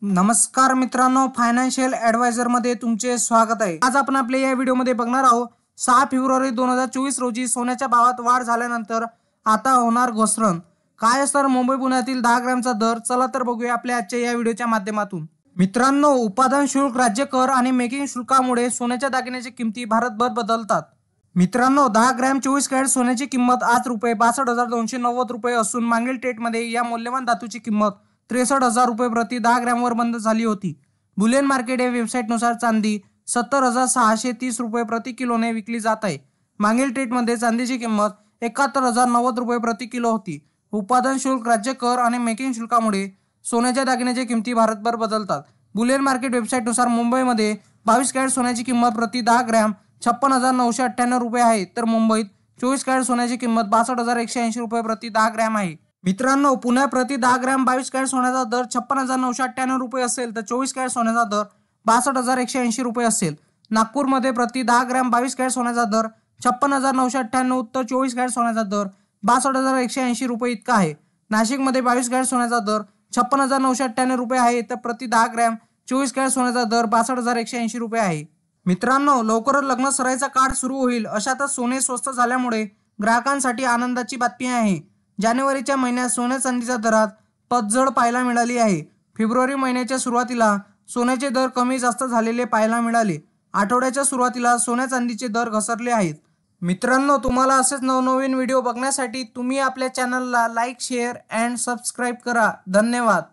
नमस्कार मित्रांनो, financial adviser मध्ये तुमचे स्वागत आहे। आज आपण आपल्या या व्हिडिओमध्ये बघणार आहोत 6 फेब्रुवारी 2024 रोजी सोन्याच्या भावात वाढ झाल्यानंतर आता होणार घसरण। काय असणार मुंबई पुण्यातील 10 ग्रॅमचा दर? चला तर बघूया आपल्या आजच्या या व्हिडिओच्या माध्यमातून। मित्रांनो, उत्पादन शुल्क, राज्य कर आणि मेकिंग शुल्कामुळे सोन्याच्या दागिन्याची किमती भारतभर बदलतात। मित्रांनो, 10 ग्रॅम 24 कॅरेट सोन्याची किंमत आज ₹62,290 असून मागील ट्रेडमध्ये या मौल्यवान धातूची किंमत 63,000 रुपये प्रति 10 ग्रॅमवर बंद झाली होती। बुलियन मार्केट या वेबसाईटनुसार चांदी 70,630 रुपये प्रति किलोने विकली जात आहे। मागील ट्रेडमध्ये चांदीची किंमत 71,090 रुपये प्रति किलो होती। उत्पादन शुल्क, राज्य कर आणि मेकिंग शुल्कामुळे सोन्याच्या दागिन्याच्या किमती भारतभर बदलतात। बुलियन मार्केट वेबसाईटनुसार मुंबईमध्ये 22 कॅरेट सोन्याची किंमत प्रति 10 ग्रॅम 56,998 रुपये आहे, तर मुंबईत 24 कॅरेट सोन्याची किंमत 62,180 रुपये प्रति 10 ग्रॅम आहे। मित्रांनो, पुण्यात प्रति 10 ग्रॅम 22 कॅरेट सोन्याचा दर 56,998 रुपये असेल, तर 24 कॅरेट सोन्याचा दर 62,180 रुपये असेल। नागपूरमध्ये प्रति 10 ग्रॅम 22 कॅरेट सोन्याचा दर 56,998, तर 24 कॅरेट सोन्याचा दर 62,180 रुपये इतका आहे। नाशिकमध्ये 22 कॅरेट सोन्याचा दर 56,998 रुपये आहे, तर प्रति 10 ग्रॅम 24 कॅरेट सोन्याचा दर 62,180 रुपये आहे। मित्रांनो, लवकरच लग्न सराईचा काळ सुरू होईल, अशातच सोने स्वस्त झाल्यामुळे ग्राहकांसाठी आनंदाची बातमी आहे। जानेवारीच्या महिन्यात सोन्या चांदीच्या दरात पतझड पाहायला मिळाली आहे। फेब्रुवारी महिन्याच्या सुरुवातीला सोन्याचे दर कमी जास्त झालेले पाहायला मिळाले। आठवड्याच्या सुरुवातीला सोन्या चांदीचे दर घसरले आहेत। मित्रांनो, तुम्हाला असेच नवनवीन व्हिडिओ बघण्यासाठी तुम्ही आपल्या चॅनलला लाईक, शेअर अँड सबस्क्राईब करा। धन्यवाद।